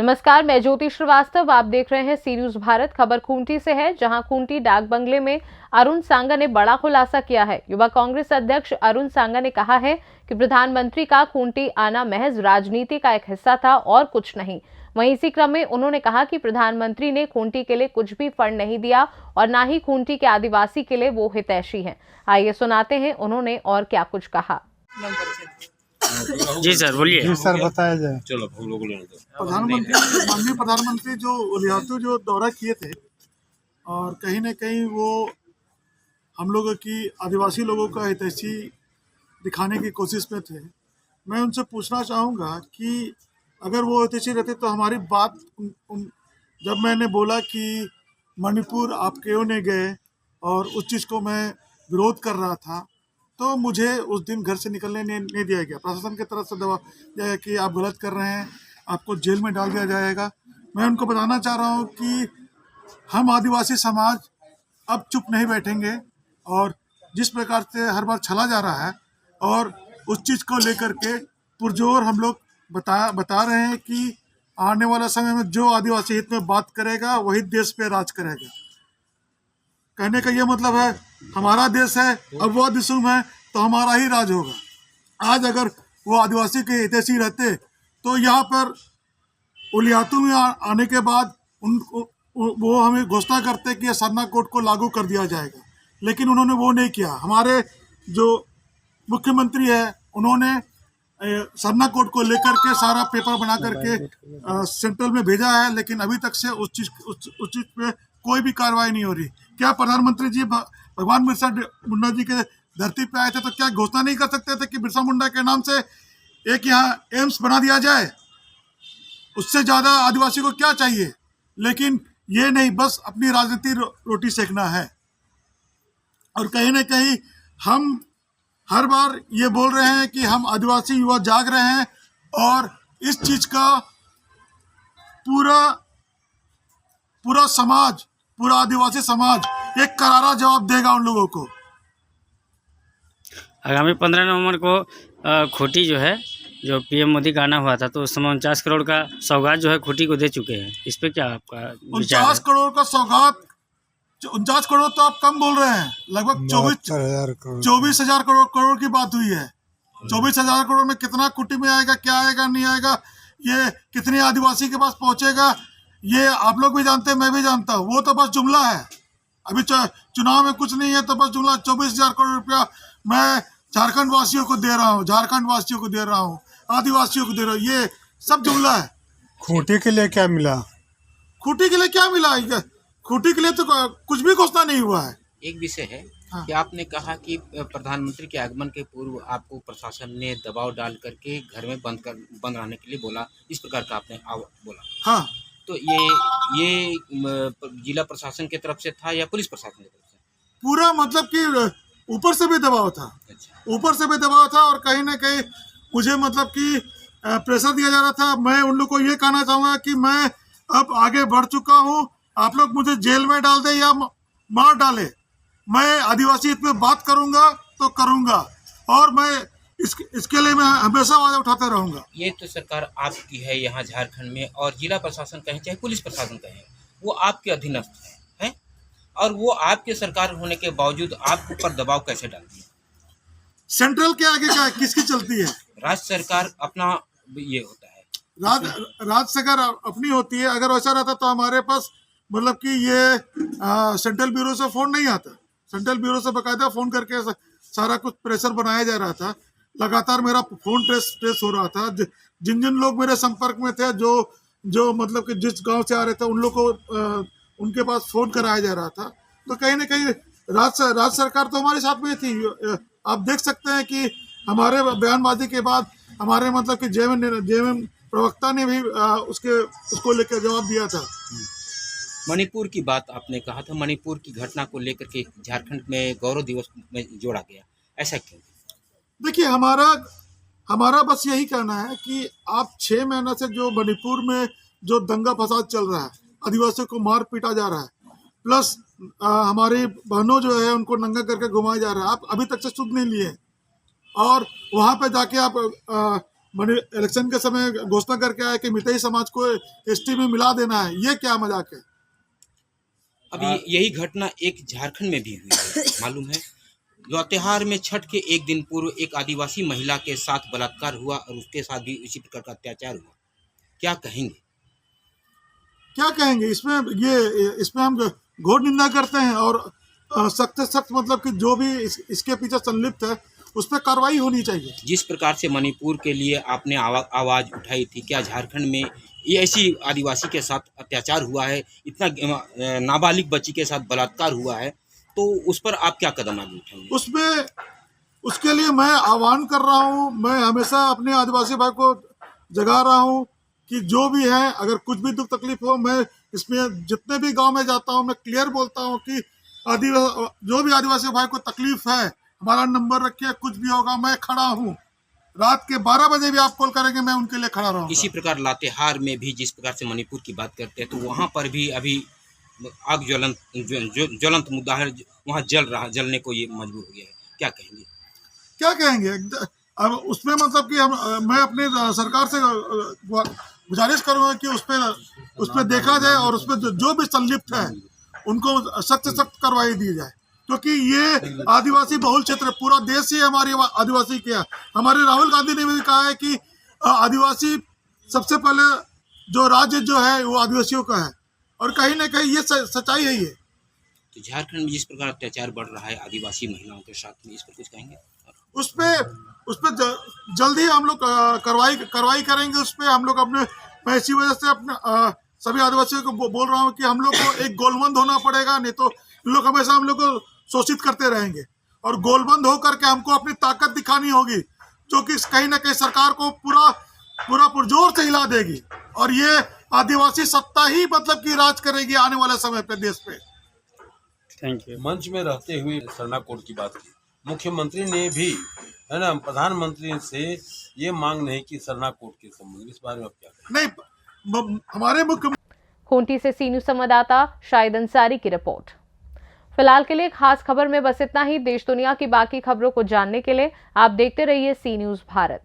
नमस्कार, मैं ज्योति श्रीवास्तव। आप देख रहे हैं सी न्यूज भारत। खबर खूंटी से है, जहां खूंटी डाक बंगले में अरुण सांगा ने बड़ा खुलासा किया है। युवा कांग्रेस अध्यक्ष अरुण सांगा ने कहा है कि प्रधानमंत्री का खूंटी आना महज राजनीति का एक हिस्सा था और कुछ नहीं। वहीं इसी क्रम में उन्होंने कहा कि प्रधानमंत्री ने खूंटी के लिए कुछ भी फंड नहीं दिया और न ही खूंटी के आदिवासी के लिए वो हितैषी हैं। आइए सुनाते हैं उन्होंने और क्या कुछ कहा। जी सर, बोलिए। जी सर, बताया जाए। चलो माननीय प्रधानमंत्री जो उलियातू जो दौरा किए थे और कहीं न कहीं वो हम लोगों की आदिवासी लोगों का हितैषी दिखाने की कोशिश में थे। मैं उनसे पूछना चाहूँगा कि अगर वो हितैषी रहते तो हमारी बात जब मैंने बोला कि मणिपुर आप क्यों नहीं गए और उस चीज़ को मैं विरोध कर रहा था, तो मुझे उस दिन घर से निकलने नहीं दिया गया। प्रशासन की तरफ से दबाव दिया गया कि आप गलत कर रहे हैं, आपको जेल में डाल दिया जाएगा। मैं उनको बताना चाह रहा हूँ कि हम आदिवासी समाज अब चुप नहीं बैठेंगे और जिस प्रकार से हर बार छला जा रहा है और उस चीज़ को लेकर के पुरजोर हम लोग बता रहे हैं कि आने वाला समय में जो आदिवासी हित में बात करेगा वही देश पे राज करेगा। कहने का ये मतलब है हमारा देश है, अब वो दिसुम है तो हमारा ही राज होगा। आज अगर वो आदिवासी के हितैषी रहते तो यहाँ पर उलियातू में आने के बाद उनको वो हमें घोषणा करते कि सरना कोड को लागू कर दिया जाएगा, लेकिन उन्होंने वो नहीं किया। हमारे जो मुख्यमंत्री है उन्होंने सरना कोड को लेकर के सारा पेपर बना करके सेंट्रल में भेजा है, लेकिन अभी तक से उस चीज़ पे कोई भी कार्रवाई नहीं हो रही। क्या प्रधानमंत्री जी भगवान बिरसा मुंडा जी के धरती पे आए थे तो क्या घोषणा नहीं कर सकते थे कि बिरसा मुंडा के नाम से एक यहाँ एम्स बना दिया जाए? उससे ज़्यादा आदिवासी को क्या चाहिए? लेकिन ये नहीं, बस अपनी राजनीति रोटी सेकना है। और कहीं ना कहीं हम हर बार ये बोल रहे हैं कि हम आदिवासी युवा जाग रहे हैं और इस चीज़ का पूरा समाज, पूरा आदिवासी समाज एक करारा जवाब देगा उन लोगों को। आगामी 15 नवंबर को खूंटी जो है, जो पीएम मोदी का आना हुआ था, तो उस समय 49 करोड़ का सौगात जो है खूंटी को दे चुके हैं। इस पे क्या आपका विचार है? 49 करोड़ का सौगात, 49 करोड़ तो आप कम बोल रहे हैं। लगभग 24,000 करोड़ की बात हुई है। 24,000 करोड़ में कितना खूंटी में आएगा, क्या आएगा, नहीं आएगा, ये कितने आदिवासी के पास पहुंचेगा, ये आप लोग भी जानते हैं, मैं भी जानता हूँ। वो तो बस जुमला है। अभी चुनाव में कुछ नहीं है तो बस जुमला। 24,000 करोड़ रुपया मैं झारखंड वासियों को दे रहा हूँ, आदिवासियों को दे रहा हूँ, ये सब जुमला है। खूंटी के लिए क्या मिला? खूंटी के लिए क्या मिला? खूंटी के लिए तो कुछ भी घोषणा नहीं हुआ है। एक विषय है कि आपने कहा कि प्रधानमंत्री के आगमन के पूर्व आपको प्रशासन ने दबाव डाल करके घर में बंद रहने के लिए बोला, इस प्रकार का आपने बोला। हाँ, तो ये जिला प्रशासन की तरफ से था या पुलिस प्रशासन की तरफ से? पूरा मतलब कि ऊपर से भी दबाव था। अच्छा। ऊपर से भी दबाव था और कहीं ना कहीं मुझे मतलब कि प्रेशर दिया जा रहा था। मैं उन लोग को ये कहना चाहूँगा कि मैं अब आगे बढ़ चुका हूँ। आप लोग मुझे जेल में डाल दे या मार डाले, मैं आदिवासी हित में बात करूँगा तो करूँगा और मैं इसके लिए मैं हमेशा आवाज़ उठाते रहूँगा। ये तो सरकार आपकी है यहाँ झारखंड में, और जिला प्रशासन कहें चाहे पुलिस प्रशासन कहें, वो आपके अधीनस्थ है, और वो आपके सरकार होने के बावजूद आपके ऊपर दबाव कैसे डालती है? सेंट्रल के आगे क्या किसकी चलती है? राज्य सरकार अपना ये होता है, राज्य सरकार अपनी होती है। अगर वैसा रहता तो हमारे पास मतलब कि ये सेंट्रल ब्यूरो से फ़ोन नहीं आता। सेंट्रल ब्यूरो से बाकायदा फ़ोन करके सारा कुछ प्रेशर बनाया जा रहा था। लगातार मेरा फ़ोन ट्रेस हो रहा था। जिन लोग मेरे संपर्क में थे, जो मतलब कि जिस गांव से आ रहे थे, उन लोग को उनके पास फ़ोन कराया जा रहा था। तो कहीं ना कहीं राज्य सरकार तो हमारे साथ में थी। आप देख सकते हैं कि हमारे बयानबाजी के बाद हमारे मतलब कि जेएमएम प्रवक्ता ने भी उसको लेकर जवाब दिया था। मणिपुर की बात आपने कहा था, मणिपुर की घटना को लेकर के झारखंड में गौरव दिवस में जोड़ा गया, ऐसा क्यों? देखिए, हमारा बस यही कहना है कि आप 6 महीना से जो मणिपुर में जो दंगा फसाद चल रहा है, आदिवासियों को मार पीटा जा रहा है, प्लस हमारी बहनों जो है उनको नंगा करके घुमाया जा रहा है, आप अभी तक से सुध नहीं लिए। और वहाँ पे जाके आप मैंने इलेक्शन के समय घोषणा करके आया कि मितई समाज को एसटी में मिला देना है। ये क्या मजाक है? अभी यही घटना एक झारखंड में भी हुई है, मालूम है। लौतेहार में छठ के एक दिन पूर्व एक आदिवासी महिला के साथ बलात्कार हुआ और उसके साथ भी इसी प्रकार का अत्याचार हुआ। क्या कहेंगे? क्या कहेंगे इसमें हम घोर निंदा करते हैं और सख्त से सख्त मतलब कि जो भी इसके पीछे संलिप्त है उस पर कार्रवाई होनी चाहिए। जिस प्रकार से मणिपुर के लिए आपने आवाज़ उठाई थी, क्या झारखंड में ये ऐसी आदिवासी के साथ अत्याचार हुआ है, इतना नाबालिग बच्ची के साथ बलात्कार हुआ है, तो उस पर आप क्या कदम आगे उठाएंगे? उसके लिए मैं आह्वान कर रहा हूँ। मैं हमेशा अपने आदिवासी भाई को जगा रहा हूँ कि जो भी है, अगर कुछ भी दुख तकलीफ हो, मैं इसमें जितने भी गांव में जाता हूँ मैं क्लियर बोलता हूँ कि जो भी आदिवासी भाई को तकलीफ है हमारा नंबर रखिए, कुछ भी होगा मैं खड़ा हूँ। रात के 12 बजे भी आप कॉल करेंगे, मैं उनके लिए खड़ा रहूँगा। इसी प्रकार लातेहार में भी जिस प्रकार से मणिपुर की बात करते हैं, तो वहाँ पर भी अभी आग ज्वलंत मुद्दा है, वहाँ जलने को ये मजबूर हो गया है। क्या कहेंगे? अब उसमें मतलब कि मैं अपनी सरकार से गुजारिश करूँगा कि उस पर देखा जाए और उसमें जो भी संलिप्त है उनको सख्त से सख्त कार्रवाई दी जाए, क्योंकि ये आदिवासी बहुल क्षेत्र, पूरा देश ही हमारे आदिवासी किया। हमारे राहुल गांधी ने भी कहा है कि आदिवासी सबसे पहले जो राज्य जो है वो आदिवासियों का है, और कहीं ना कहीं ये सच्चाई है। ये तो झारखंड में जिस प्रकार अत्याचार बढ़ रहा है आदिवासी महिलाओं के साथ में, इस पर कुछ कहेंगे? उस पर जल्दी हम लोग कार्रवाई करेंगे। उस पर हम लोग मैं इसी वजह से अपने सभी आदिवासियों को बोल रहा हूँ कि हम लोग को एक गोलबंद होना पड़ेगा, नहीं तो लोग हमेशा हम लोग को शोषित करते रहेंगे। और गोलबंद होकर के हमको अपनी ताकत दिखानी होगी, जो कि कहीं ना कहीं सरकार को पूरा पुरजोर से हिला देगी, और ये आदिवासी सत्ता ही मतलब कि राज करेगी आने वाले समय पे देश पे। Thank you. मंच में रहते हुए सरना कोड की बात की, मुख्यमंत्री ने भी, है ना, प्रधानमंत्री से ये मांग नहीं की सरना कोड के संबंध, इस बारे में आप क्या कहें? नहीं, हमारे मुख्य खूंटी से सी न्यूज संवाददाता शाहिद अंसारी की रिपोर्ट। फिलहाल के लिए खास खबर में बस इतना ही। देश दुनिया की बाकी खबरों को जानने के लिए आप देखते रहिए सी न्यूज भारत।